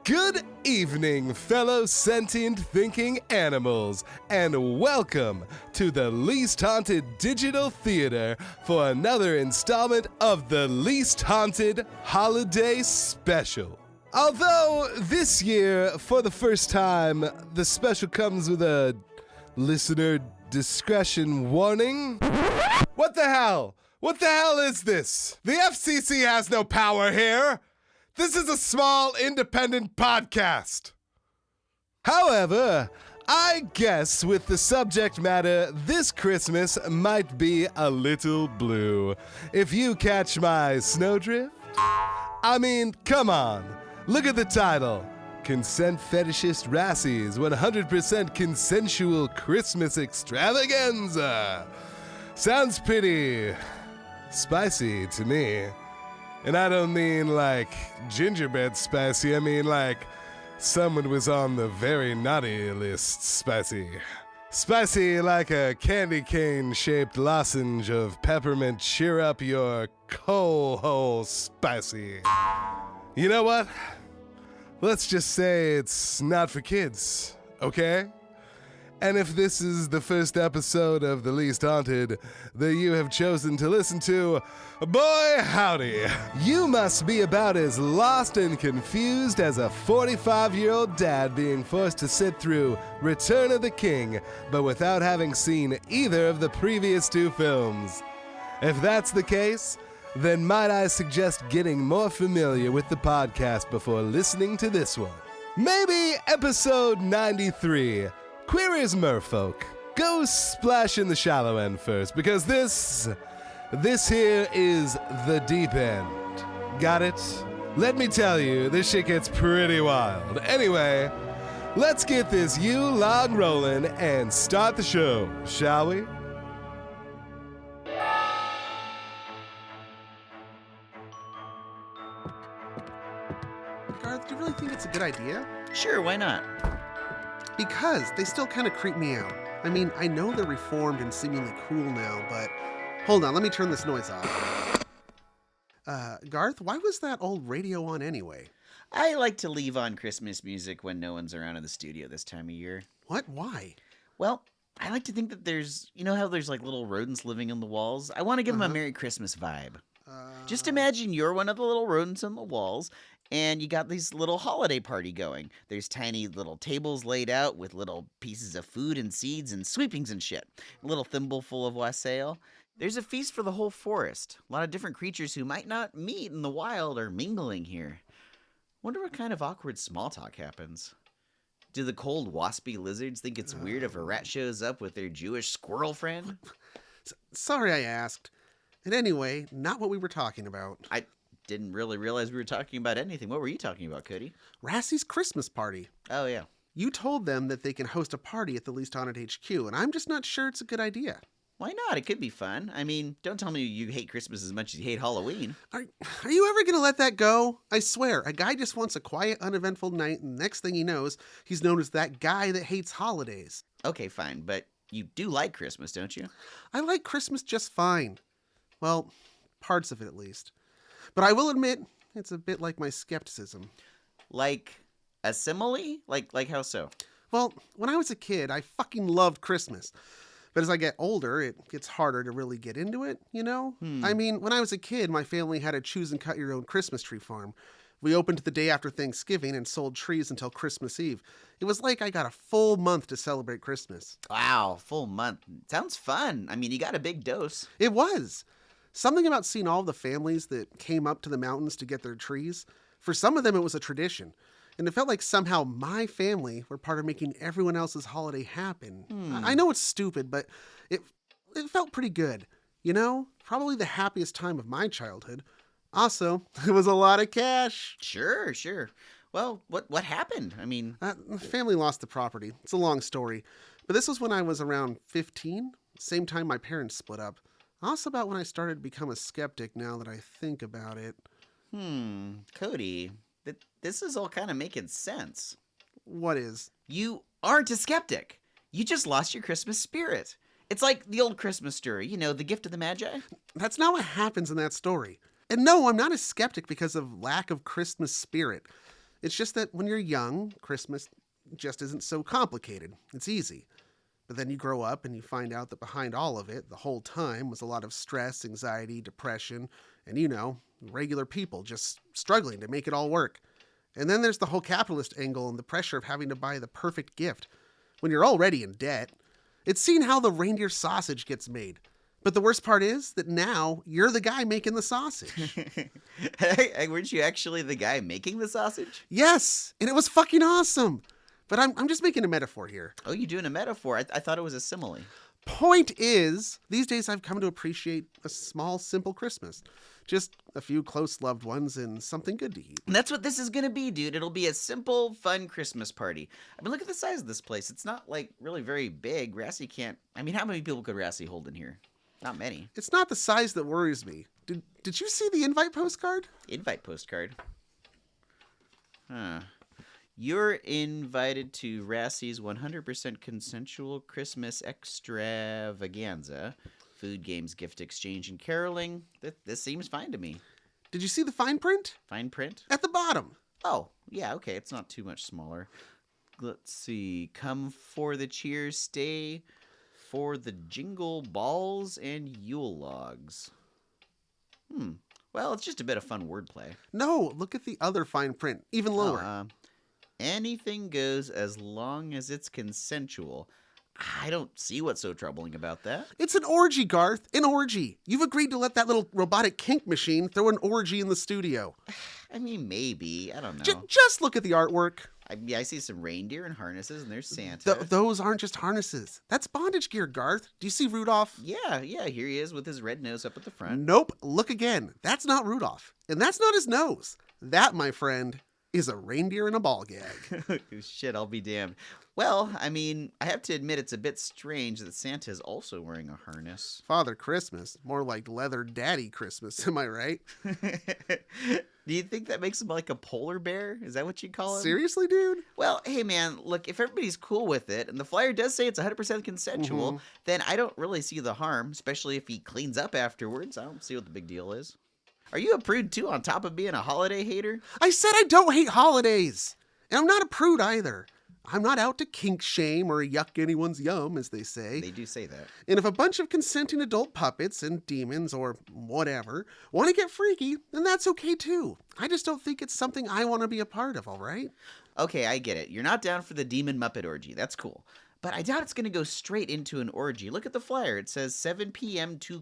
Good evening, fellow sentient thinking animals, and welcome to the Least Haunted Digital Theater for another installment of the Least Haunted Holiday Special. Although this year, for the first time, the special comes with a listener discretion warning. What the hell? What the hell is this? The FCC has no power here. This is a small, independent podcast. However, I guess with the subject matter, this Christmas might be a little blue. If you catch my snowdrift? I mean, come on. Look at the title. Consent Fetishist Rassy's 100% Consensual Christmas Extravaganza. Sounds pretty spicy to me. And I don't mean like gingerbread spicy, I mean like someone was on the very naughty list spicy. Spicy like a candy cane-shaped lozenge of peppermint cheer up your coal hole spicy. You know what? Let's just say it's not for kids, okay? And if this is the first episode of The Least Haunted that you have chosen to listen to, boy howdy, you must be about as lost and confused as a 45-year-old dad being forced to sit through Return of the King, but without having seen either of the previous two films. If that's the case, then might I suggest getting more familiar with the podcast before listening to this one. Maybe episode 93, Queer as Merfolk. Go splash in the shallow end first, because this here is the deep end. Got it? Let me tell you, this shit gets pretty wild. Anyway, let's get this log rolling and start the show, shall we? Garth, do you really think it's a good idea? Sure, why not? Because they still kind of creep me out. I mean, I know they're reformed and seemingly cool now, but... Hold on, let me turn this noise off. Garth, why was that old radio on anyway? I like to leave on Christmas music when no one's around in the studio this time of year. What? Why? Well, I like to think that there's... You know how there's like little rodents living in the walls? I want to give them a Merry Christmas vibe. Just imagine you're one of the little rodents on the walls, and you got this little holiday party going. There's tiny little tables laid out with little pieces of food and seeds and sweepings and shit. A little thimbleful of wassail. There's a feast for the whole forest. A lot of different creatures who might not meet in the wild are mingling here. Wonder what kind of awkward small talk happens. Do the cold waspy lizards think it's weird if a rat shows up with their Jewish squirrel friend? Sorry I asked. And anyway, not what we were talking about. I didn't really realize we were talking about anything. What were you talking about, Cody? Rassy's Christmas party. Oh, yeah. You told them that they can host a party at the Least Haunted HQ, and I'm just not sure it's a good idea. Why not? It could be fun. I mean, don't tell me you hate Christmas as much as you hate Halloween. Are you ever going to let that go? I swear, a guy just wants a quiet, uneventful night, and the next thing he knows, he's known as that guy that hates holidays. Okay, fine, but you do like Christmas, don't you? I like Christmas just fine. Well, parts of it at least. But I will admit, it's a bit like my skepticism. Like a simile? Like how so? Well, when I was a kid, I fucking loved Christmas. But as I get older, it gets harder to really get into it, you know? I mean, when I was a kid, my family had a choose and cut your own Christmas tree farm. We opened the day after Thanksgiving and sold trees until Christmas Eve. It was like I got a full month to celebrate Christmas. Wow, full month. Sounds fun. I mean, you got a big dose. It was. Something about seeing all the families that came up to the mountains to get their trees. For some of them, it was a tradition. And it felt like somehow my family were part of making everyone else's holiday happen. I know it's stupid, but it felt pretty good. You know, probably the happiest time of my childhood. Also, it was a lot of cash. Sure. Well, what happened? I mean... The family lost the property. It's a long story. But this was when I was around 15, same time my parents split up. Also about when I started to become a skeptic now that I think about it. Cody, this is all kind of making sense. What is? You aren't a skeptic. You just lost your Christmas spirit. It's like the old Christmas story, you know, the gift of the Magi. That's not what happens in that story. And no, I'm not a skeptic because of lack of Christmas spirit. It's just that when you're young, Christmas just isn't so complicated. It's easy. But then you grow up and you find out that behind all of it, the whole time, was a lot of stress, anxiety, depression, and regular people just struggling to make it all work. And then there's the whole capitalist angle and the pressure of having to buy the perfect gift when you're already in debt. It's seen how the reindeer sausage gets made. But the worst part is that now you're the guy making the sausage. Hey, weren't you actually the guy making the sausage? Yes, and it was fucking awesome. But I'm just making a metaphor here. Oh, you're doing a metaphor. I thought it was a simile. Point is, these days I've come to appreciate a small, simple Christmas. Just a few close loved ones and something good to eat. And that's what this is going to be, dude. It'll be a simple, fun Christmas party. I mean, look at the size of this place. It's not, really very big. Rassy can't... I mean, how many people could Rassy hold in here? Not many. It's not the size that worries me. Did you see the invite postcard? Invite postcard? Huh. You're invited to Rassy's 100% Consensual Christmas Extravaganza. Food, games, gift exchange, and caroling. This seems fine to me. Did you see the fine print? Fine print? At the bottom. Oh, yeah, okay. It's not too much smaller. Let's see. Come for the cheers, stay for the jingle balls and Yule logs. Well, it's just a bit of fun wordplay. No, look at the other fine print, even lower. Anything goes as long as it's consensual. I don't see what's so troubling about that. It's an orgy, Garth. An orgy. You've agreed to let that little robotic kink machine throw an orgy in the studio. I mean, maybe. I don't know. Just look at the artwork. I see some reindeer and harnesses, and there's Santa. Those aren't just harnesses. That's bondage gear, Garth. Do you see Rudolph? Yeah, here he is with his red nose up at the front. Nope. Look again. That's not Rudolph. And that's not his nose. That, my friend, is a reindeer in a ball gag. Shit, I'll be damned. Well, I mean, I have to admit it's a bit strange that Santa's also wearing a harness. Father Christmas. More like leather daddy Christmas, am I right? Do you think that makes him like a polar bear? Is that what you call him? Seriously, dude? Well, hey, man, look, if everybody's cool with it, and the flyer does say it's 100% consensual, then I don't really see the harm, especially if he cleans up afterwards. I don't see what the big deal is. Are you a prude, too, on top of being a holiday hater? I said I don't hate holidays. And I'm not a prude either. I'm not out to kink shame or yuck anyone's yum, as they say. They do say that. And if a bunch of consenting adult puppets and demons or whatever want to get freaky, then that's okay too. I just don't think it's something I want to be a part of, all right? Okay, I get it. You're not down for the demon Muppet orgy. That's cool. But I doubt it's going to go straight into an orgy. Look at the flyer. It says 7 p.m. to ?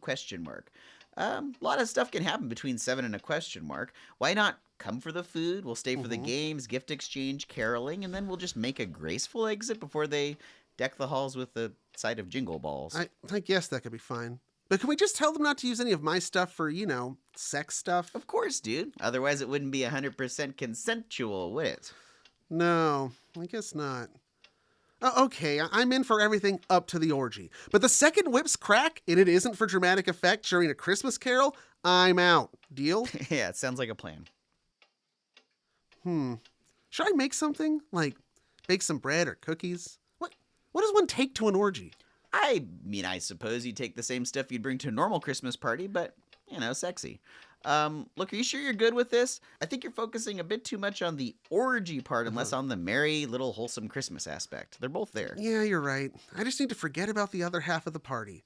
A lot of stuff can happen between 7 and a question mark. Why not come for the food? We'll stay for the games, gift exchange, caroling, and then we'll just make a graceful exit before they deck the halls with the sight of jingle balls. I guess that could be fine. But can we just tell them not to use any of my stuff for, sex stuff? Of course, dude. Otherwise, it wouldn't be 100% consensual, would it? No, I guess not. Okay, I'm in for everything up to the orgy. But the second whips crack and it isn't for dramatic effect during a Christmas carol, I'm out. Deal? Yeah, it sounds like a plan. Should I make something? Like bake some bread or cookies? What does one take to an orgy? I mean, I suppose you take the same stuff you'd bring to a normal Christmas party, but, sexy. Look, are you sure you're good with this? I think you're focusing a bit too much on the orgy part and less on the merry, little, wholesome Christmas aspect. They're both there. Yeah, you're right. I just need to forget about the other half of the party.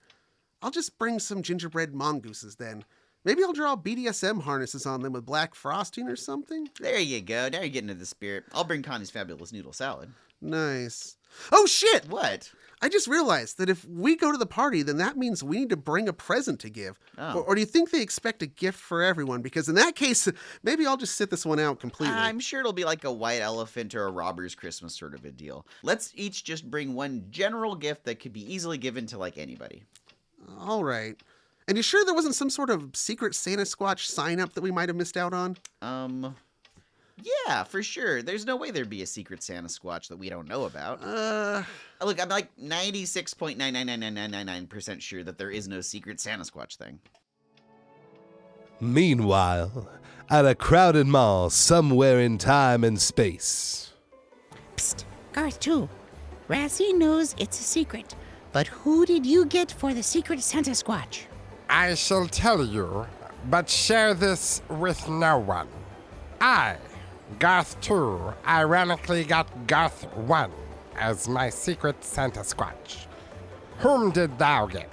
I'll just bring some gingerbread mongooses then. Maybe I'll draw BDSM harnesses on them with black frosting or something. There you go. Now you're getting into the spirit. I'll bring Connie's fabulous noodle salad. Nice. Oh, shit! What? I just realized that if we go to the party, then that means we need to bring a present to give. Oh. Or do you think they expect a gift for everyone? Because in that case, maybe I'll just sit this one out completely. I'm sure it'll be like a white elephant or a robber's Christmas sort of a deal. Let's each just bring one general gift that could be easily given to anybody. All right. And you sure there wasn't some sort of secret Santa Squatch sign-up that we might have missed out on? Yeah, for sure. There's no way there'd be a secret Santa Squatch that we don't know about. Look, I'm like 96.9999999% sure that there is no secret Santa Squatch thing. Meanwhile, at a crowded mall somewhere in time and space. Psst, Garth too. Rassy knows it's a secret, but who did you get for the secret Santa Squatch? I shall tell you, but share this with no one. I Garth 2 ironically got Garth 1 as my secret Santa Squatch. Whom did thou get?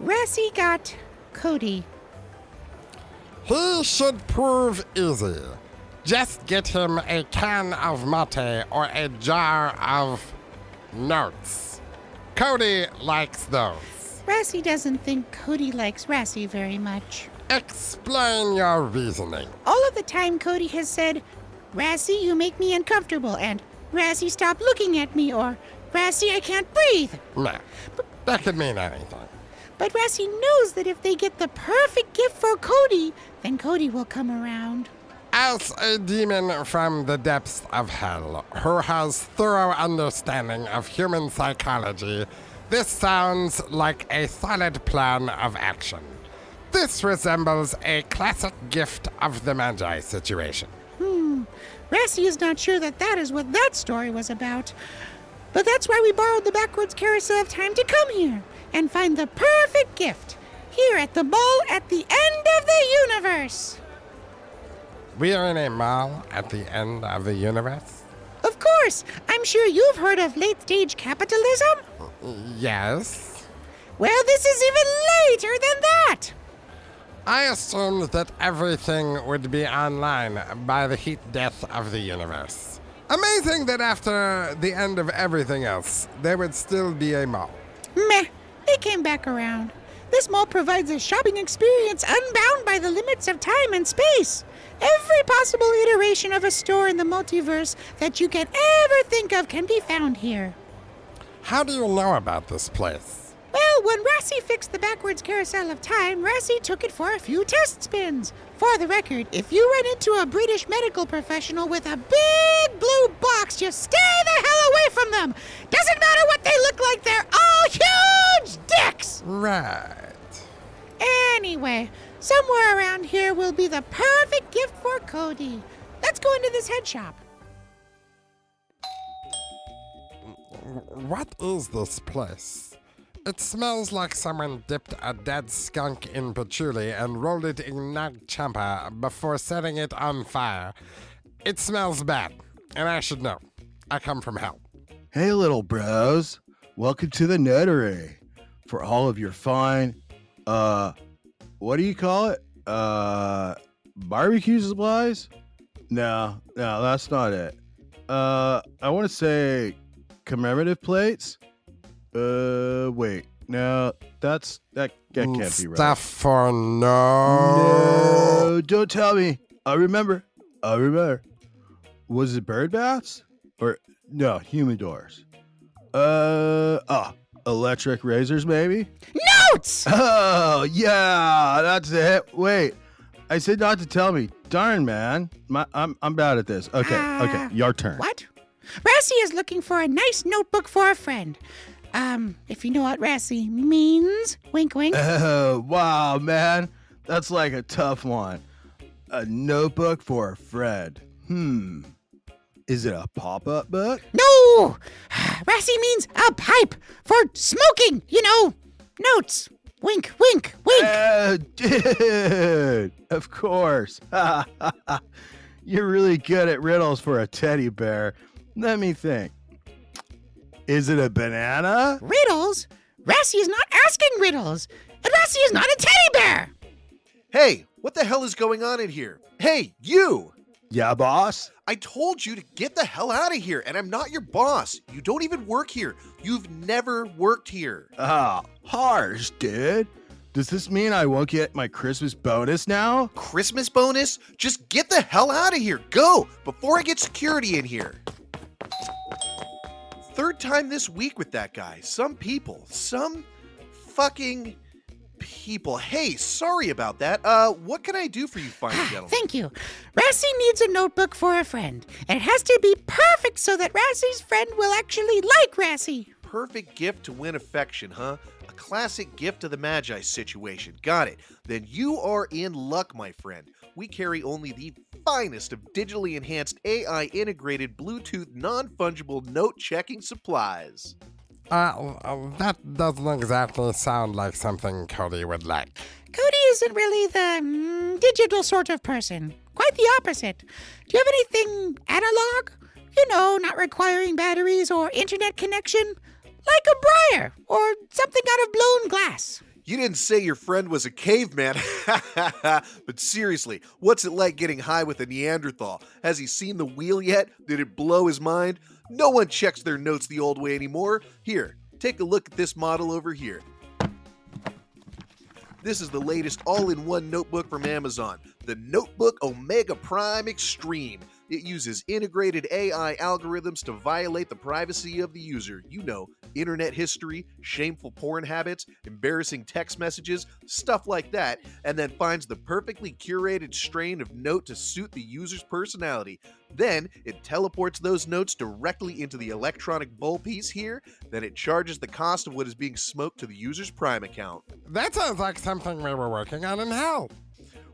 Rassy got Cody. He should prove easy. Just get him a can of mate or a jar of notes. Cody likes those. Rassy doesn't think Cody likes Rassy very much. Explain your reasoning. All of the time Cody has said, Rassy, you make me uncomfortable, and Rassy, stop looking at me, or Rassy, I can't breathe. Nah, that could mean anything. But Rassy knows that if they get the perfect gift for Cody, then Cody will come around. As a demon from the depths of hell, who has thorough understanding of human psychology, this sounds like a solid plan of action. This resembles a classic gift of the Magi situation. Rassy is not sure that is what that story was about. But that's why we borrowed the backwards carousel of time to come here and find the perfect gift here at the ball at the end of the universe. We are in a mall at the end of the universe? Of course, I'm sure you've heard of late-stage capitalism. Yes. Well, this is even later than that. I assumed that everything would be online by the heat death of the universe. Amazing that after the end of everything else, there would still be a mall. Meh, they came back around. This mall provides a shopping experience unbound by the limits of time and space. Every possible iteration of a store in the multiverse that you can ever think of can be found here. How do you know about this place? Well, when Rassy fixed the backwards carousel of time, Rassy took it for a few test spins. For the record, if you run into a British medical professional with a big blue box, just stay the hell away from them. Doesn't matter what they look like, they're all huge dicks. Right. Anyway, somewhere around here will be the perfect gift for Cody. Let's go into this head shop. What is this place? It smells like someone dipped a dead skunk in patchouli and rolled it in nag champa before setting it on fire. It smells bad, and I should know. I come from hell. Hey, little bros. Welcome to the notary. For all of your fine, what do you call it? Barbecue supplies? No, that's not it. I want to say commemorative plates? Wait. No, that can't be right. Stuff for no. No, don't tell me. I'll remember. Was it bird baths? Or, no, humidors. Electric razors, maybe? Notes! Oh, yeah, that's it. Wait, I said not to tell me. Darn, man. I'm bad at this. Okay, your turn. What? Rassy is looking for a nice notebook for a friend. If you know what Rassy means, wink, wink. Oh, wow, man. That's like a tough one. A notebook for a friend. Is it a pop-up book? No! Rassy means a pipe for smoking, Notes. Wink, wink, wink. Dude, of course. You're really good at riddles for a teddy bear. Let me think. Is it a banana? Riddles? Rassy is not asking riddles. And Rassy is not a teddy bear. Hey, what the hell is going on in here? Hey, you! Yeah, boss? I told you to get the hell out of here, and I'm not your boss. You don't even work here. You've never worked here. Harsh, dude. Does this mean I won't get my Christmas bonus now? Christmas bonus? Just get the hell out of here. Go, before I get security in here. Third time this week with that guy. Some fucking people. Hey, sorry about that. What can I do for you fine gentlemen? Thank you. Rassy needs a notebook for a friend. And it has to be perfect so that Rassy's friend will actually like Rassy. Perfect gift to win affection, huh? A classic gift of the Magi situation. Got it. Then you are in luck, my friend. We carry only the finest of digitally enhanced AI-integrated Bluetooth non-fungible note-checking supplies. That doesn't exactly sound like something Cody would like. Cody isn't really the digital sort of person. quite the opposite. Do you have anything analog? You know, not requiring batteries or internet connection? Like a briar or something out of blown glass. You didn't say your friend was a caveman. But seriously, what's it like getting high with a Neanderthal? Has he seen the wheel yet? Did it blow his mind? No one checks their notes the old way anymore. Here, take a look at this model over here. This is the latest all-in-one notebook from Amazon, the Notebook Omega Prime Extreme. It uses integrated AI algorithms to violate the privacy of the user. You know, internet history, shameful porn habits, embarrassing text messages, stuff like that, and then finds the perfectly curated strain of note to suit the user's personality. Then, it teleports those notes directly into the electronic bowl piece here, then it charges the cost of what is being smoked to the user's Prime account. That sounds like something we were working on in hell.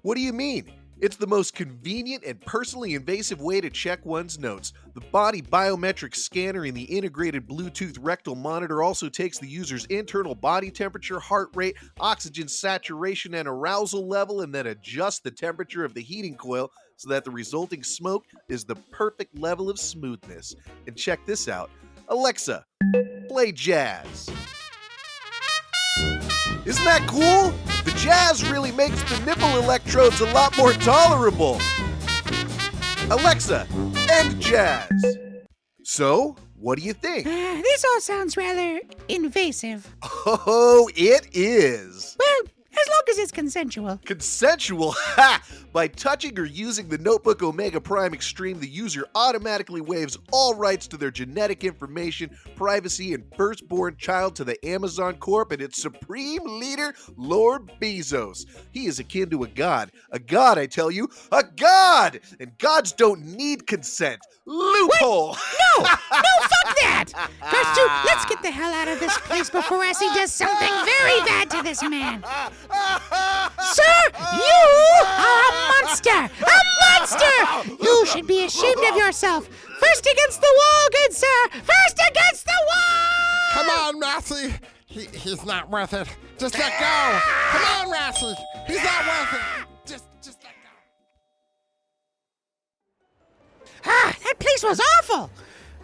What do you mean? It's the most convenient and personally invasive way to check one's notes. The body biometric scanner in the integrated Bluetooth rectal monitor also takes the user's internal body temperature, heart rate, oxygen saturation, and arousal level, and then adjusts the temperature of the heating coil so that the resulting smoke is the perfect level of smoothness. And check this out. Alexa, play jazz. Isn't that cool? The jazz really makes the nipple electrodes a lot more tolerable. Alexa, end jazz. So, what do you think? This all sounds rather invasive. Oh, it is. Well, as long as it's consensual. Consensual? Ha! By touching or using the Notebook Omega Prime Extreme, the user automatically waives all rights to their genetic information, privacy, and firstborn child to the Amazon Corp and its supreme leader, Lord Bezos. He is akin to a god. A god, I tell you. A god! And gods don't need consent. Loophole! No, fuck that! First two, let's get the hell out of this place before Rassy does something very bad to this man. Sir, you are a monster! A monster! You should be ashamed of yourself. First against the wall, good sir! First against the wall! Come on, Rassy. He's not worth it. Just let go. Come on, Rassy. He's not worth it. Just let go. That place was awful.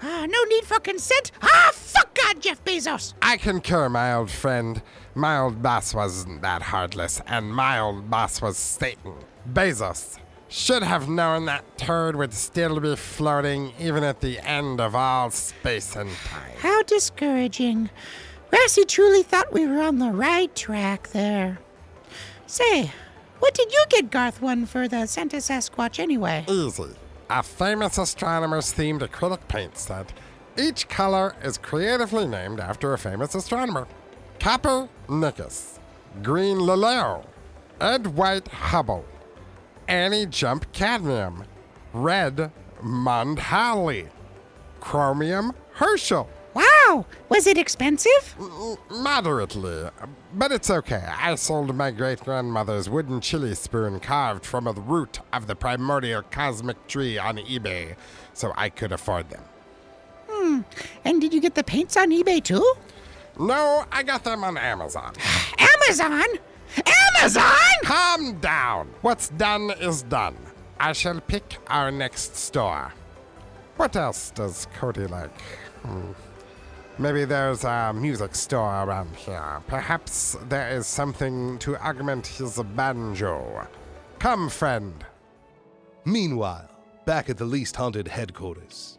No need for consent. Fuck God, Jeff Bezos. I concur, my old friend. My old boss wasn't that heartless, and my old boss was Satan. Bezos should have known that turd would still be floating even at the end of all space and time. How discouraging. Rassy truly thought we were on the right track there. Say, what did you get Garth one for the Santa Sasquatch anyway? Easy. A famous astronomer's themed acrylic paint set. Each color is creatively named after a famous astronomer. Copper, Nickus. Green, Leleo. Ed White, Hubble. Annie Jump, Cadmium. Red, Mondhalli. Chromium, Herschel. Wow, was it expensive? Moderately, but it's okay. I sold my great-grandmother's wooden chili spoon carved from the root of the primordial cosmic tree on eBay, so I could afford them. And did you get the paints on eBay too? No, I got them on Amazon. Amazon? Amazon? Calm down. What's done is done. I shall pick our next store. What else does Cody like? Maybe there's a music store around here. Perhaps there is something to augment his banjo. Come, friend. Meanwhile, back at the least haunted headquarters.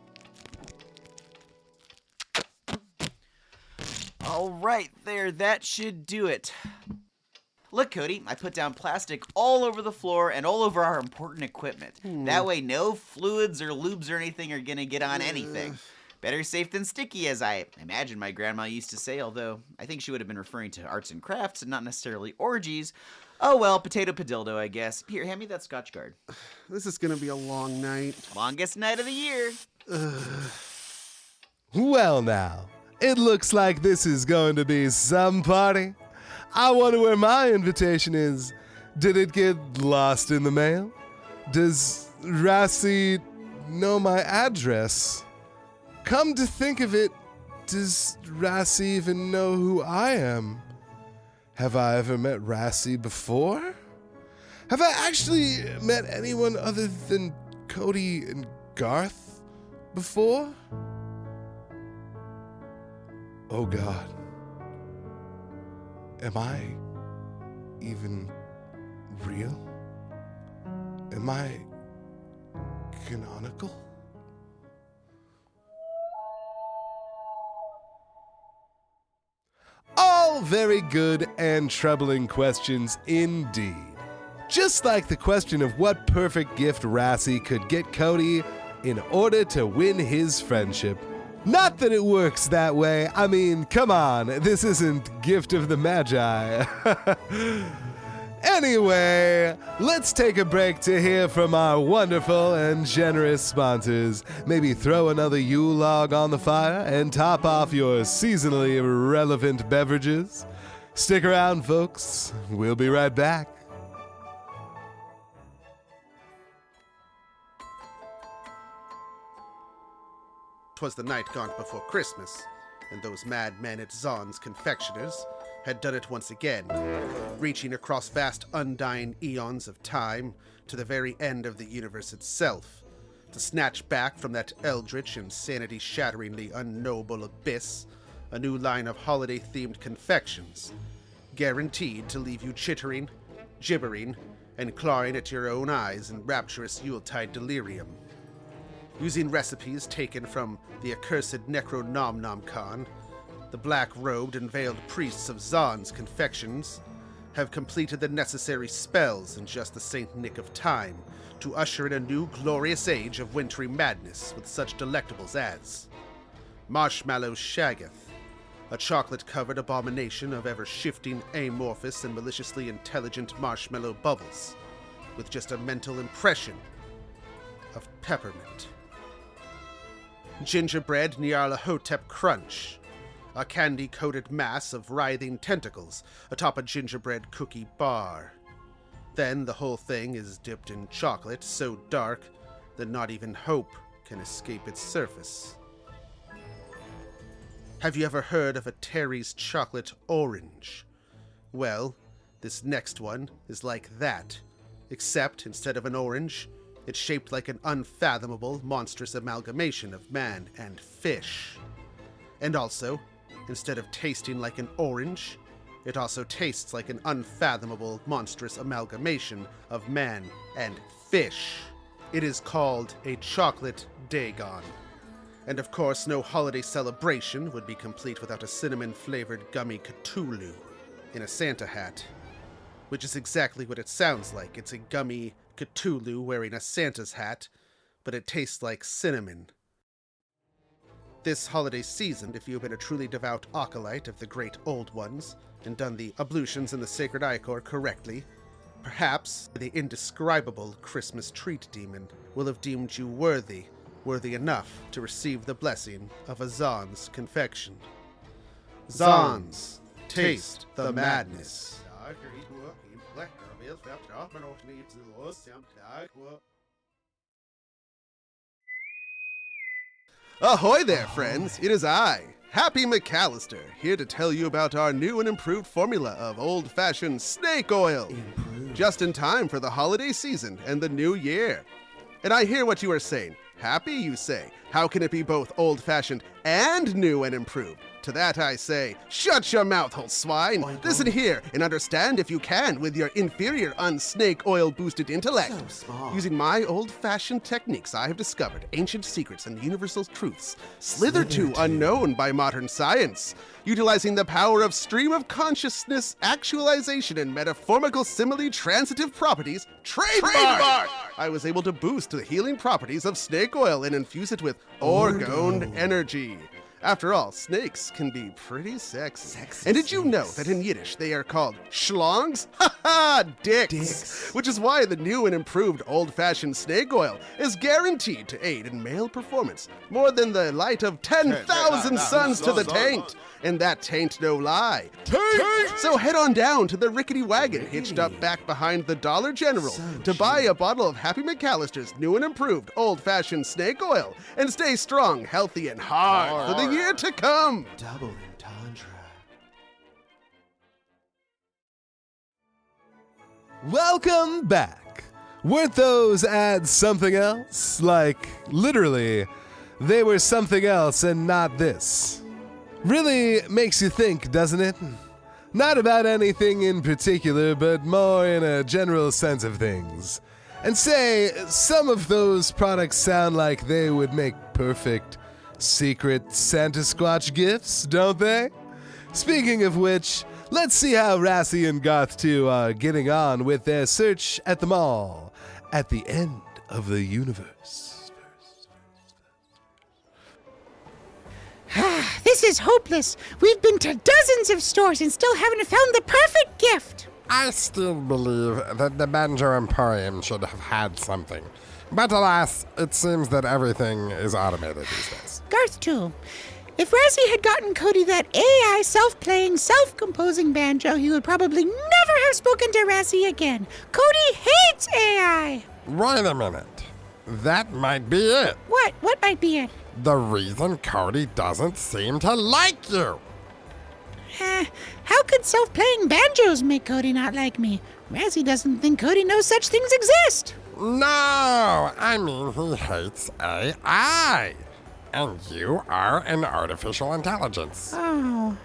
All right, there, that should do it. Look, Cody, I put down plastic all over the floor and all over our important equipment. That way no fluids or lubes or anything are gonna get on anything. Better safe than sticky, as I imagine my grandma used to say, although I think she would have been referring to arts and crafts and not necessarily orgies. Oh well, potato padildo, I guess. Here, hand me that Scotch guard. This is gonna be a long night. Longest night of the year. Well now, it looks like this is going to be some party. I wonder where my invitation is. Did it get lost in the mail? Does Rassy know my address? Come to think of it, does Rassy even know who I am? Have I ever met Rassy before? Have I actually met anyone other than Cody and Garth before? Oh God. Am I even real? Am I canonical? All very good and troubling questions indeed. Just like the question of what perfect gift Rassy could get Cody in order to win his friendship. Not that it works that way. I mean, come on, this isn't Gift of the Magi. Anyway, let's take a break to hear from our wonderful and generous sponsors. Maybe throw another Yule log on the fire and top off your seasonally relevant beverages. Stick around, folks. We'll be right back. 'Twas the night gaunt before Christmas, and those mad men at Zahn's confectioners had done it once again, reaching across vast undying eons of time to the very end of the universe itself, to snatch back from that eldritch and sanity-shatteringly unknowable abyss a new line of holiday-themed confections, guaranteed to leave you chittering, gibbering, and clawing at your own eyes in rapturous Yuletide delirium. Using recipes taken from the accursed Necronomnomcon, the black-robed and veiled priests of Zahn's confections have completed the necessary spells in just the Saint Nick of time to usher in a new glorious age of wintry madness with such delectables as Marshmallow Shaggoth, a chocolate-covered abomination of ever-shifting, amorphous, and maliciously intelligent marshmallow bubbles, with just a mental impression of peppermint. Gingerbread Nyarlathotep Crunch, a candy-coated mass of writhing tentacles atop a gingerbread cookie bar. Then the whole thing is dipped in chocolate so dark that not even hope can escape its surface. Have you ever heard of a Terry's Chocolate Orange? Well, this next one is like that, except instead of an orange, it's shaped like an unfathomable, monstrous amalgamation of man and fish. And also, instead of tasting like an orange, it also tastes like an unfathomable, monstrous amalgamation of man and fish. It is called a chocolate Dagon. And of course, no holiday celebration would be complete without a cinnamon-flavored gummy Cthulhu in a Santa hat. Which is exactly what it sounds like. It's a gummy Cthulhu wearing a Santa's hat, but it tastes like cinnamon. This holiday season, if you've been a truly devout acolyte of the great old ones, and done the ablutions in the sacred ichor correctly, perhaps the indescribable Christmas treat demon will have deemed you worthy enough to receive the blessing of a Zahn's confection. Zahn's, taste the madness. Ahoy there, friends! It is I, Happy McAllister, here to tell you about our new and improved formula of old-fashioned snake oil. Just in time for the holiday season and the new year. And I hear what you are saying. Happy, you say? How can it be both old-fashioned and new and improved? To that I say, shut your mouth, old swine! Listen here and understand if you can with your inferior unsnake oil-boosted intellect. So small. Using my old-fashioned techniques, I have discovered ancient secrets and universal truths, slitherto unknown by modern science. Utilizing the power of stream of consciousness, actualization, and metaphorical simile transitive properties, trademark! I was able to boost the healing properties of snake oil and infuse it with orgone energy. After all, snakes can be pretty sexy. And did you know that in Yiddish they are called schlongs? Ha ha! Dicks! Which is why the new and improved old-fashioned snake oil is guaranteed to aid in male performance more than the light of 10,000 suns to the taint. And that taint no lie. Taint! So head on down to the rickety wagon hitched up back behind the Dollar General to buy a bottle of Happy McAllister's new and improved old-fashioned snake oil and stay strong, healthy, and hard for the year to come. Double entendre. Welcome back. Weren't those ads something else? Like, literally, they were something else and not this. Really makes you think, doesn't it? Not about anything in particular, but more in a general sense of things. And say, some of those products sound like they would make perfect secret Santa Squatch gifts, don't they? Speaking of which, let's see how Rassy and Garth 2 are getting on with their search at the mall at the end of the universe. This is hopeless. We've been to dozens of stores and still haven't found the perfect gift. I still believe that the Banjo Emporium should have had something. But alas, it seems that everything is automated these days. Garth, too. If Rassy had gotten Cody that AI self-playing, self-composing banjo, he would probably never have spoken to Rassy again. Cody hates AI. Wait a minute. That might be it. What? What might be it? The reason Cody doesn't seem to like you. How could self-playing banjos make Cody not like me? Rassy doesn't think Cody knows such things exist. No, I mean he hates AI. And you are an artificial intelligence. Oh.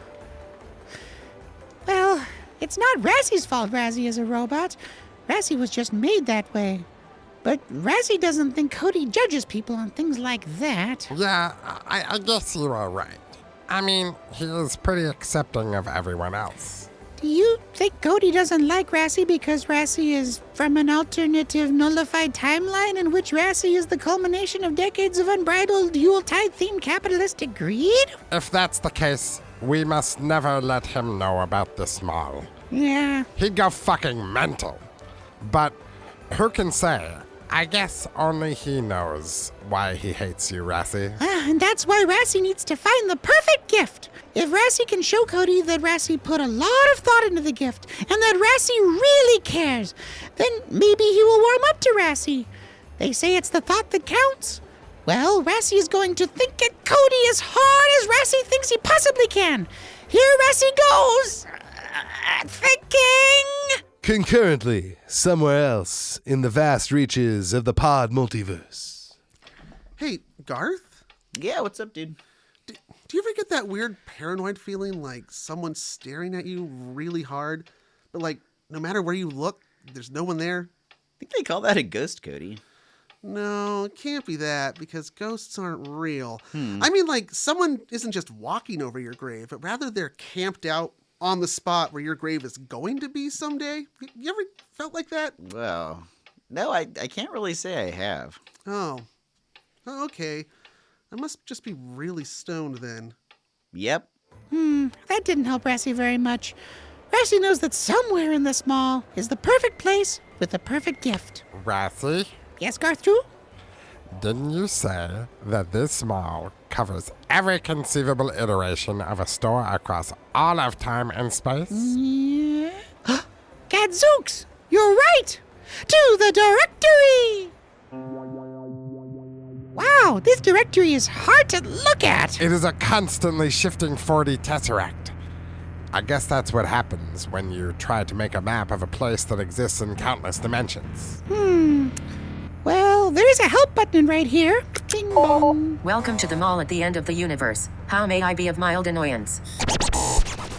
Well, it's not Rassy's fault Rassy is a robot. Rassy was just made that way. But Rassy doesn't think Cody judges people on things like that. Yeah, I guess you are right. I mean, he is pretty accepting of everyone else. Do you think Cody doesn't like Rassy because Rassy is from an alternative nullified timeline in which Rassy is the culmination of decades of unbridled Yuletide-themed capitalistic greed? If that's the case, we must never let him know about this mall. Yeah. He'd go fucking mental. But who can say? I guess only he knows why he hates you, Rassy. And that's why Rassy needs to find the perfect gift. If Rassy can show Cody that Rassy put a lot of thought into the gift and that Rassy really cares, then maybe he will warm up to Rassy. They say it's the thought that counts. Well, Rassy is going to think at Cody as hard as Rassy thinks he possibly can. Here Rassy goes. Thinking. Concurrently, somewhere else in the vast reaches of the pod multiverse. Hey, Garth? Yeah, what's up, dude? Do you ever get that weird paranoid feeling like someone's staring at you really hard, but like no matter where you look, there's no one there? I think they call that a ghost, Cody. No, it can't be that because ghosts aren't real. I mean, like someone isn't just walking over your grave, but rather they're camped out on the spot where your grave is going to be someday. You ever felt like that? Well, no, I can't really say I have. Oh, okay. I must just be really stoned then. Yep. That didn't help Rassy very much. Rassy knows that somewhere in this mall is the perfect place with the perfect gift. Rassy, Yes, Garth, too? didn't you say that this mall covers every conceivable iteration of a store across all of time and space? Yeah. Gadzooks! You're right! To the directory! Wow, this directory is hard to look at. It is a constantly shifting 4D tesseract. I guess that's what happens when you try to make a map of a place that exists in countless dimensions. Well, there's a help button right here. Bing bong. Welcome to the mall at the end of the universe. How may I be of mild annoyance?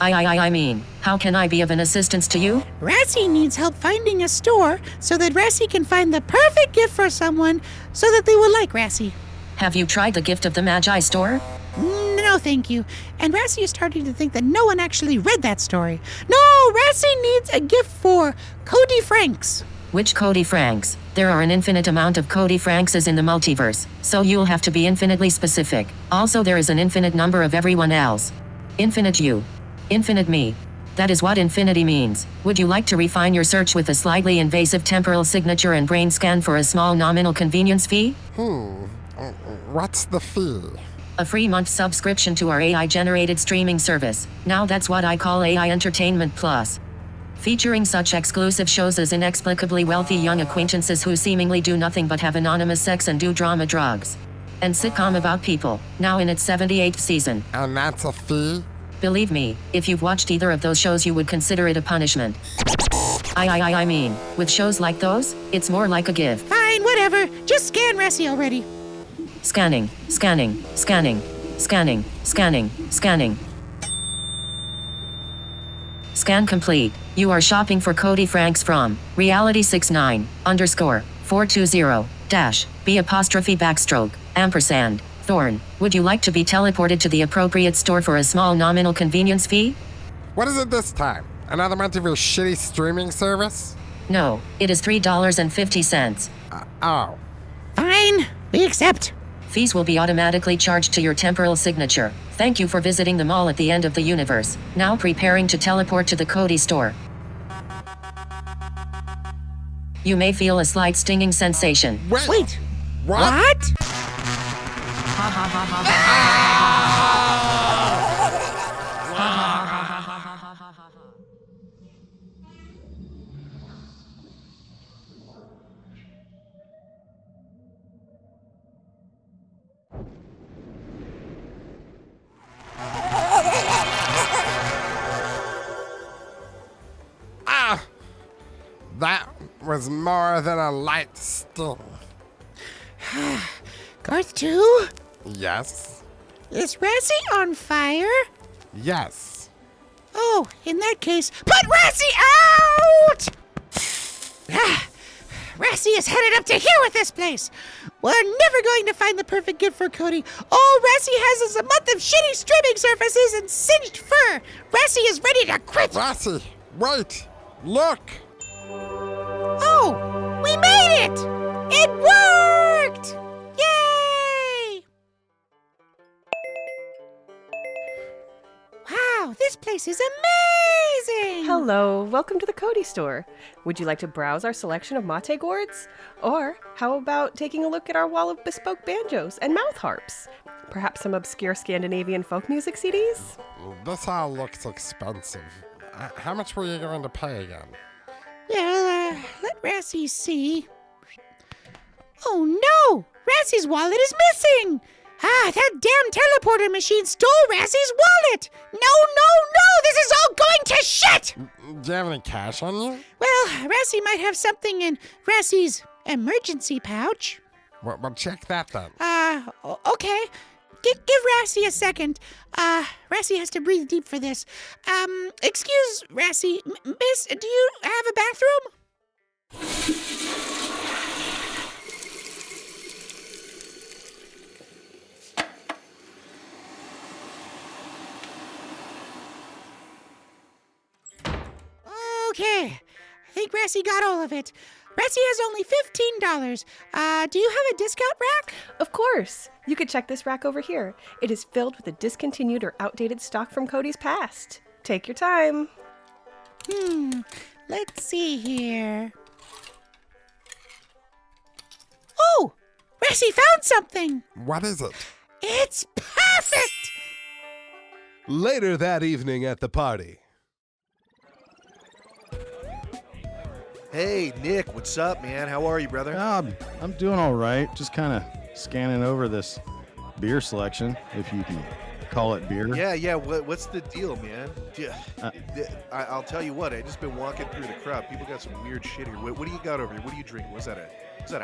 I mean, how can I be of an assistance to you? Rassy needs help finding a store so that Rassy can find the perfect gift for someone so that they will like Rassy. Have you tried the Gift of the Magi store? No, thank you. And Rassy is starting to think that no one actually read that story. No, Rassy needs a gift for Cody Franks. Which Cody Franks? There are an infinite amount of Cody Frankses in the multiverse, so you'll have to be infinitely specific. Also, there is an infinite number of everyone else. Infinite you. Infinite me. That is what infinity means. Would you like to refine your search with a slightly invasive temporal signature and brain scan for a small nominal convenience fee? What's the fee? A free month subscription to our AI-generated streaming service. Now that's what I call AI Entertainment Plus. Featuring such exclusive shows as inexplicably wealthy young acquaintances who seemingly do nothing but have anonymous sex and do drama drugs. And sitcom about people, now in its 78th season. And that's a fee? Believe me, if you've watched either of those shows you would consider it a punishment. I mean, with shows like those, it's more like a give. Fine, whatever. Just scan Rassy already. Scanning, scanning, scanning, scanning, scanning, scanning. Scan complete. You are shopping for Cody Franks from reality69_420-B'_Thorn. Would you like to be teleported to the appropriate store for a small nominal convenience fee? What is it this time? Another month of your shitty streaming service? No, it is $3.50. Oh. Fine, we accept. Fees will be automatically charged to your temporal signature. Thank you for visiting the mall at the end of the universe. Now preparing to teleport to the Cody store. You may feel a slight stinging sensation. Wait. What? That was more than a light sting. Garth too? Yes. Is Rassy on fire? Yes. Oh, in that case, put Rassy out! Rassy is headed up to here with this place. We're never going to find the perfect gift for Cody. All Rassy has is a month of shitty streaming surfaces and singed fur. Rassy is ready to quit. Rassy, wait. Look. Oh, we made it! It worked! Yay! Wow, this place is amazing! Hello, welcome to the Cody store. Would you like to browse our selection of mate gourds? Or how about taking a look at our wall of bespoke banjos and mouth harps? Perhaps some obscure Scandinavian folk music CDs? This all looks expensive. How much were you going to pay again? Well, let Rassy see. Oh no! Rassy's wallet is missing! That damn teleporter machine stole Rassy's wallet! No! This is all going to shit! Do you have any cash on you? Well, Rassy might have something in Rassy's emergency pouch. Well, check that then. Okay. Give Rassy a second. Rassy has to breathe deep for this. Excuse, Rassy. Miss, do you have a bathroom? Okay. I think Rassy got all of it. Rassy has only $15. Do you have a discount rack? Of course! You could check this rack over here. It is filled with the discontinued or outdated stock from Cody's past. Take your time. Let's see here. Oh! Rassy found something! What is it? It's perfect! Later that evening at the party. Hey, Nick, what's up, man? How are you, brother? I'm doing all right. Just kind of scanning over this beer selection, if you can call it beer. Yeah. What's the deal, man? I'll tell you what. I just been walking through the crowd. People got some weird shit here. What do you got over here? What are you drinking? Was that a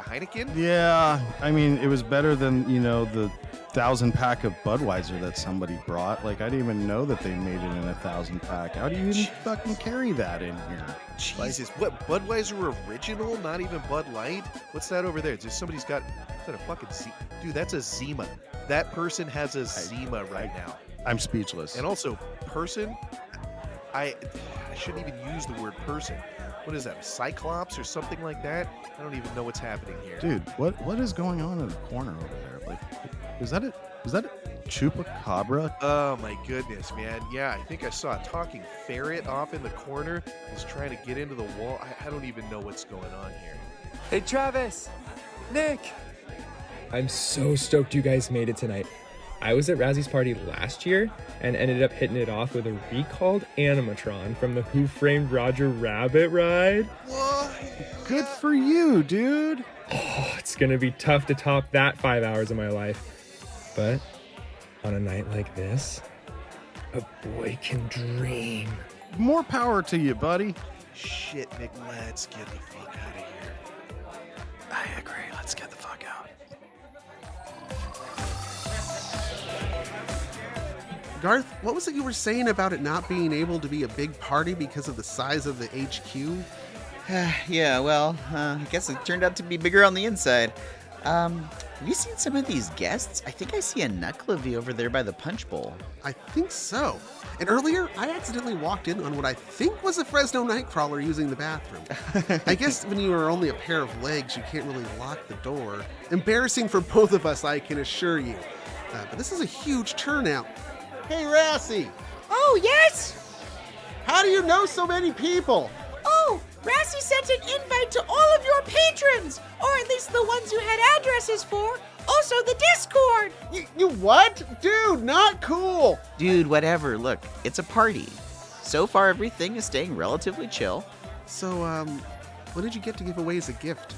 Heineken? Yeah, I mean, it was better than, the 1,000-pack of Budweiser that somebody brought. Like, I didn't even know that they made it in a 1,000-pack. How do you even fucking carry that in here? Jesus, what, Budweiser Original? Not even Bud Light? What's that over there? Is that a fucking Dude, that's a Zima. That person has a Zima right now. I'm speechless. And also, person, I shouldn't even use the word person. What is that, a Cyclops or something like that? I don't even know what's happening here. Dude, what is going on in the corner over there? Like, is that a chupacabra? Oh my goodness, man. Yeah, I think I saw a talking ferret off in the corner. He's trying to get into the wall. I don't even know what's going on here. Hey, Travis! Nick! I'm so stoked you guys made it tonight. I was at Razzy's party last year and ended up hitting it off with a recalled animatron from the Who Framed Roger Rabbit ride. What? Good for you, dude. Oh, it's gonna be tough to top that 5 hours of my life. But on a night like this, a boy can dream. More power to you, buddy. shit, Nick. Let's get the fuck out of here. I agree. Let's get the fuck out. Garth, what was it you were saying about it not being able to be a big party because of the size of the HQ? Yeah, well, I guess it turned out to be bigger on the inside. Have you seen some of these guests? I think I see a Nuclavy over there by the punch bowl. I think so. And earlier, I accidentally walked in on what I think was a Fresno Nightcrawler using the bathroom. I guess when you are only a pair of legs, you can't really lock the door. Embarrassing for both of us, I can assure you. But this is a huge turnout. Hey, Rassy! Oh, yes? How do you know so many people? Oh, Rassy sent an invite to all of your patrons, or at least the ones you had addresses for. Also, the Discord. You what? Dude, not cool! Dude, whatever. Look, it's a party. So far, everything is staying relatively chill. So, what did you get to give away as a gift?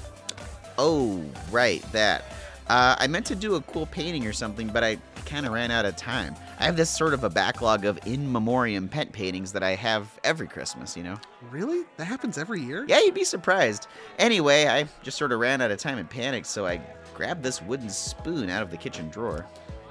Oh, right, that. I meant to do a cool painting or something, but I kind of ran out of time. I have this sort of a backlog of in memoriam pet paintings that I have every Christmas, you know? Really? That happens every year? Yeah, you'd be surprised. Anyway, I just sort of ran out of time and panicked, so I grabbed this wooden spoon out of the kitchen drawer.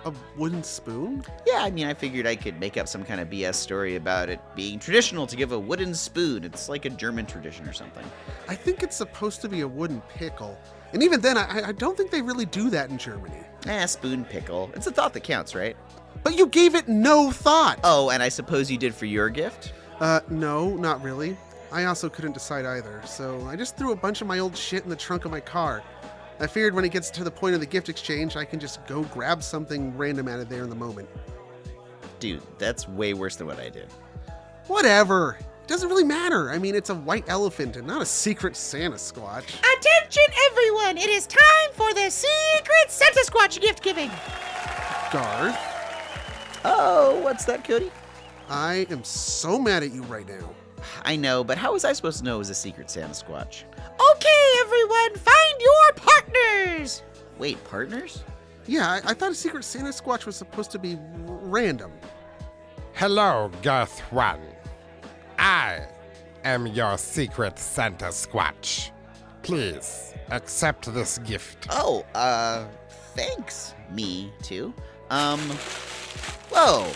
A wooden spoon? Yeah, I mean, I figured I could make up some kind of BS story about it being traditional to give a wooden spoon. It's like a German tradition or something. I think it's supposed to be a wooden pickle. And even then, I don't think they really do that in Germany. Spoon pickle. It's a thought that counts, right? But you gave it no thought! Oh, and I suppose you did for your gift? No, not really. I also couldn't decide either, so I just threw a bunch of my old shit in the trunk of my car. I figured when it gets to the point of the gift exchange, I can just go grab something random out of there in the moment. Dude, that's way worse than what I did. Whatever. It doesn't really matter. I mean, it's a white elephant and not a secret Santa Squatch. Attention, everyone! It is time for the Secret Santa Squatch gift giving. Garth, Oh, what's that, Cody? I am so mad at you right now. I know, but how was I supposed to know it was a secret Santa Squatch? Okay, everyone, find your partners. Wait, partners? Yeah, I thought a secret Santa Squatch was supposed to be random. Hello, Garth 1. I am your secret Santa Squatch. Please accept this gift. Oh, thanks, me too. Whoa.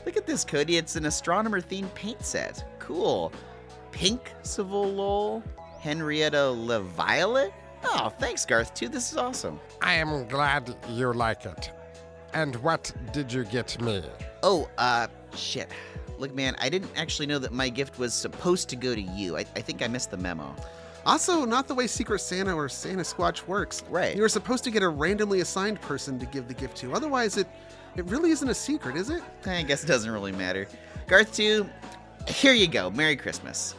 Look at this, Cody. It's an astronomer-themed paint set. Cool. Pink Savolol, Henrietta LaViolet. Oh, thanks, Garth, too. This is awesome. I am glad you like it. And what did you get me? Oh, shit. Look, man, I didn't actually know that my gift was supposed to go to you. I think I missed the memo. Also, not the way Secret Santa or Santa Squatch works. Right. You were supposed to get a randomly assigned person to give the gift to. Otherwise, it really isn't a secret, is it? I guess it doesn't really matter. Garth, too, here you go. Merry Christmas.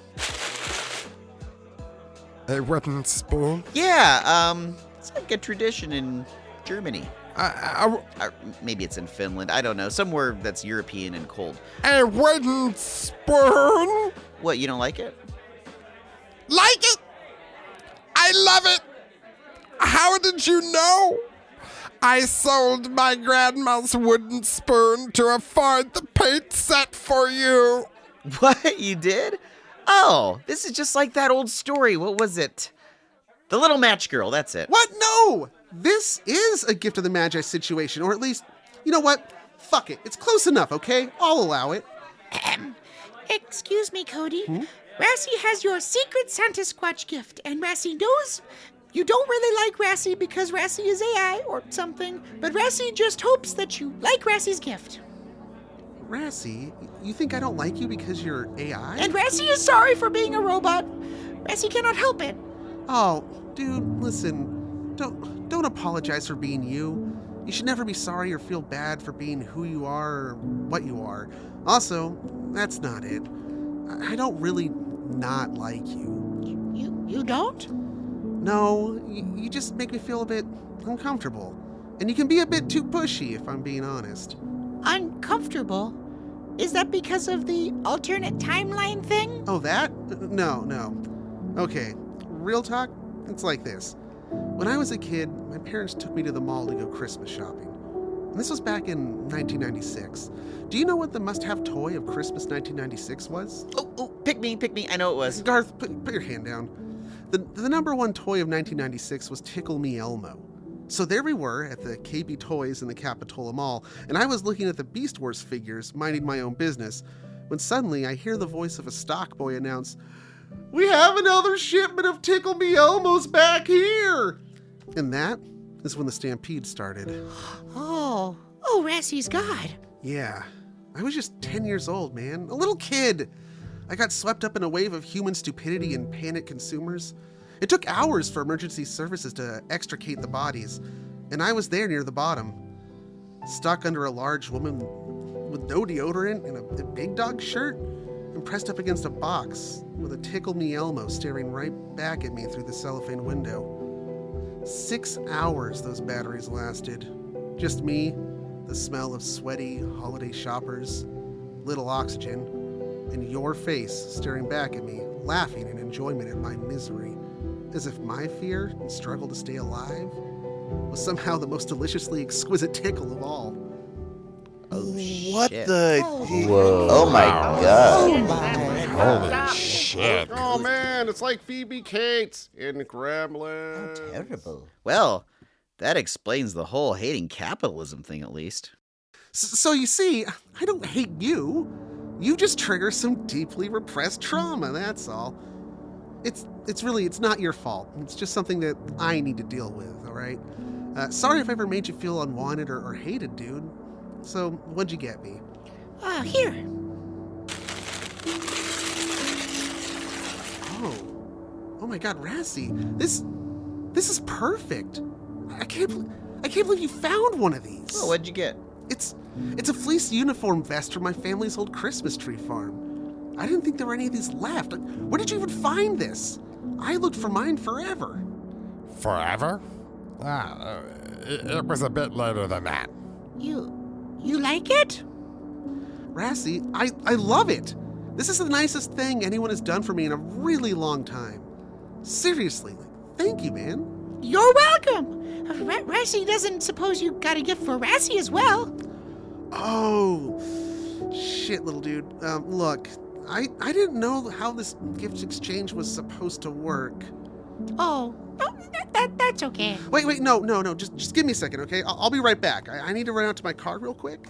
A wooden spoon? Yeah, it's like a tradition in Germany. Maybe it's in Finland. I don't know. Somewhere that's European and cold. A wooden spoon? What, you don't like it? Like it? I love it. How did you know? I sold my grandma's wooden spoon to afford the paint set for you. What? You did? Oh, this is just like that old story. What was it? The Little Match Girl, that's it. What? No! This is a gift of the Magi situation, or at least, you know what? Fuck it. It's close enough, okay? I'll allow it. Excuse me, Cody. Rassy has your secret Santa Squatch gift, and Rassy knows you don't really like Rassy because Rassy is AI or something, but Rassy just hopes that you like Rassy's gift. Rassy, you think I don't like you because you're AI? And Rassy is sorry for being a robot. Rassy cannot help it. Oh, dude, listen. Don't apologize for being you. You should never be sorry or feel bad for being who you are or what you are. Also, that's not it. I don't really not like you. You don't? No, you just make me feel a bit uncomfortable. And you can be a bit too pushy, if I'm being honest. Uncomfortable? Is that because of the alternate timeline thing? Oh, that? No. Okay, real talk, it's like this. When I was a kid, my parents took me to the mall to go Christmas shopping. And this was back in 1996. Do you know what the must-have toy of Christmas 1996 was? Oh, pick me. I know it was. Garth, put your hand down. The number one toy of 1996 was Tickle Me Elmo. So there we were at the KB Toys in the Capitola Mall, and I was looking at the Beast Wars figures, minding my own business, when suddenly I hear the voice of a stock boy announce, "We have another shipment of Tickle Me Elmos back here!" And that is when the stampede started. Oh, Rassy's God. Yeah, I was just 10 years old, man. A little kid. I got swept up in a wave of human stupidity and panicked consumers. It took hours for emergency services to extricate the bodies, and I was there near the bottom, stuck under a large woman with no deodorant and a big dog shirt, and pressed up against a box with a Tickle Me Elmo staring right back at me through the cellophane window. 6 hours those batteries lasted. Just me, the smell of sweaty holiday shoppers, little oxygen, and your face staring back at me, laughing in enjoyment at my misery, as if my fear and struggle to stay alive was somehow the most deliciously exquisite tickle of all. What the? Whoa. Oh my god. Holy shit. Oh man, it's like Phoebe Cates in Gremlins. How terrible. Well, that explains the whole hating capitalism thing, at least. So you see, I don't hate you. You just trigger some deeply repressed trauma, that's all. It's not your fault. It's just something that I need to deal with, all right? Sorry if I ever made you feel unwanted or hated, dude. So, what'd you get me? Here. Oh my God, Rassy, this is perfect. I can't believe you found one of these. Oh, what'd you get? It's a fleece uniform vest from my family's old Christmas tree farm. I didn't think there were any of these left. Where did you even find this? I looked for mine forever. Forever? It was a bit later than that. You like it? Rassy, I love it. This is the nicest thing anyone has done for me in a really long time. Seriously, thank you, man. You're welcome. Rassy doesn't suppose you got a gift for Rassy as well. Oh, shit, little dude. Look, I didn't know how this gift exchange was supposed to work. Oh, that's okay. Wait, no. Just give me a second, okay? I'll be right back. I need to run out to my car real quick.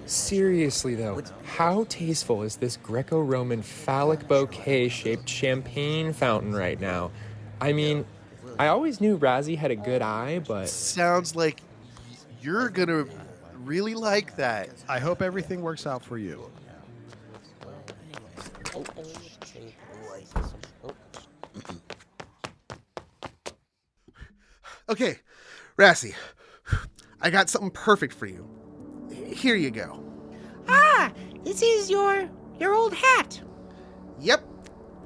Seriously though, how tasteful is this Greco-Roman phallic bouquet-shaped champagne fountain right now? I mean, I always knew Rassy had a good eye, but... Sounds like you're gonna really like that. I hope everything works out for you. Okay, Rassy, I got something perfect for you. Here you go. This is your old hat. Yep,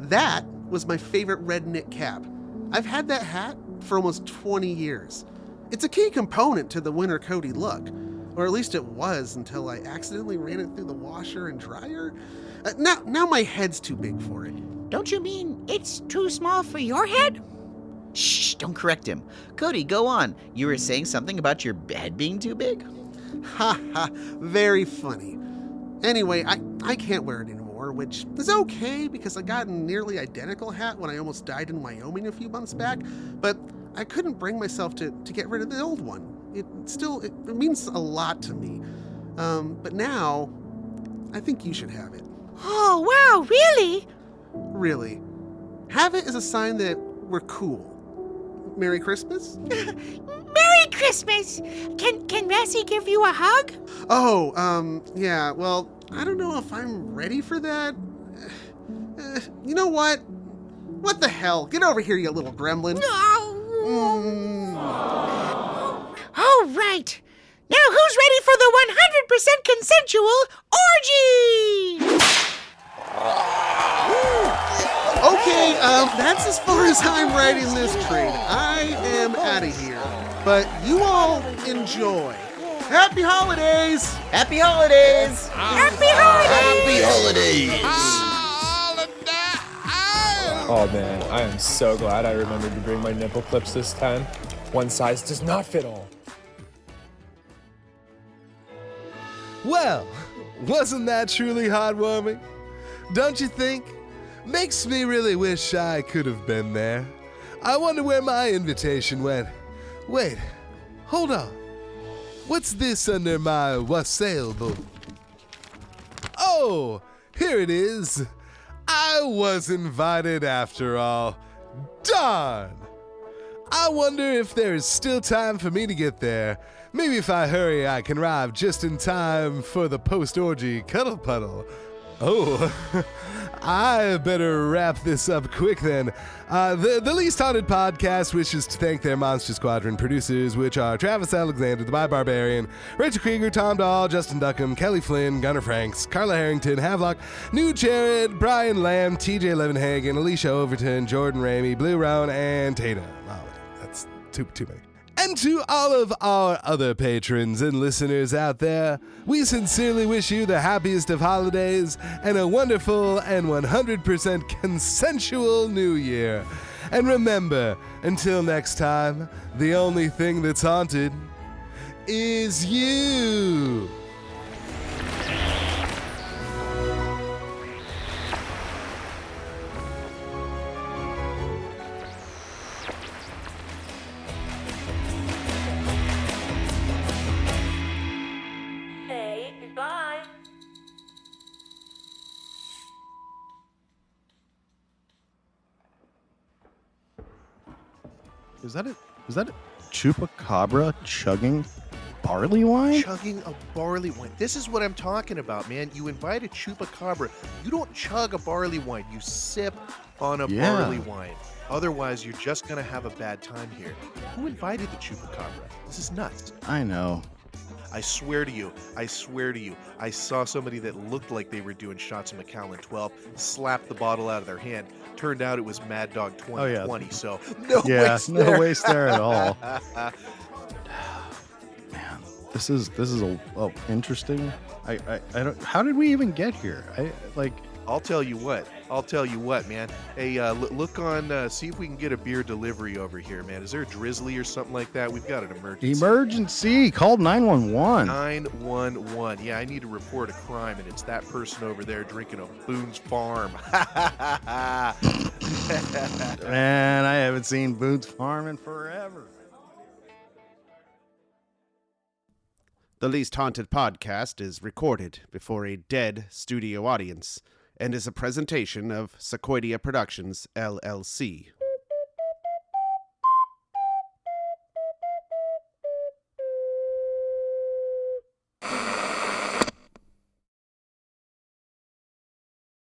that was my favorite red knit cap. I've had that hat for almost 20 years. It's a key component to the winter Cody look, or at least it was until I accidentally ran it through the washer and dryer. Now my head's too big for it. Don't you mean it's too small for your head? Shh, don't correct him. Cody, go on. You were saying something about your head being too big? Ha ha, very funny. Anyway, I can't wear it anymore, which is okay because I got a nearly identical hat when I almost died in Wyoming a few months back, but I couldn't bring myself to get rid of the old one. It means a lot to me. But now, I think you should have it. Oh, wow, really? Really. Have it as a sign that we're cool. Merry Christmas? Merry Christmas! Can Rassy give you a hug? Oh, yeah, well, I don't know if I'm ready for that. You know what? What the hell? Get over here, you little gremlin. All right. Now who's ready for the 100% consensual orgy? Okay, that's as far as I'm riding this train. I am out of here. But you all enjoy. Happy holidays! Happy holidays! Happy holidays! Happy holidays! Holiday! Oh man, I am so glad I remembered to bring my nipple clips this time. One size does not fit all. Well, wasn't that truly heartwarming? Don't you think? Makes me really wish I could have been there. I wonder where my invitation went. Wait, hold on. What's this under my wassail? Oh, here it is. I was invited after all. Darn! I wonder if there is still time for me to get there. Maybe if I hurry, I can arrive just in time for the post-orgy cuddle puddle. Oh, I better wrap this up quick then. The Least Haunted Podcast wishes to thank their Monster Squadron producers, which are Travis Alexander, the Bi Barbarian, Rachel Krieger, Tom Dahl, Justin Duckham, Kelly Flynn, Gunnar Franks, Carla Harrington, Havelock, New Jared, Brian Lamb, TJ Levenhagen, Alicia Overton, Jordan Ramey, Blue Roan, and Tatum. Oh, that's too many. And to all of our other patrons and listeners out there, we sincerely wish you the happiest of holidays and a wonderful and 100% consensual new year. And remember, until next time, the only thing that's haunted is you. Is that a chupacabra chugging barley wine? Chugging a barley wine. This is what I'm talking about, man. You invite a chupacabra. You don't chug a barley wine. You sip on a barley wine. Otherwise, you're just going to have a bad time here. Who invited the chupacabra? This is nuts. I know. I swear to you, I saw somebody that looked like they were doing shots of Macallan 12, slapped the bottle out of their hand. Turned out it was Mad Dog 2020, so no waste there at all. Man, this is interesting. I don't. How did we even get here? I'll tell you what, man. Hey, look on, see if we can get a beer delivery over here, man. Is there a drizzly or something like that? We've got an emergency. Emergency! Call 911. 911. Yeah, I need to report a crime, and it's that person over there drinking a Boone's Farm. Man, I haven't seen Boone's Farm in forever. The Least Haunted Podcast is recorded before a dead studio audience and is a presentation of Sequoidea Productions LLC.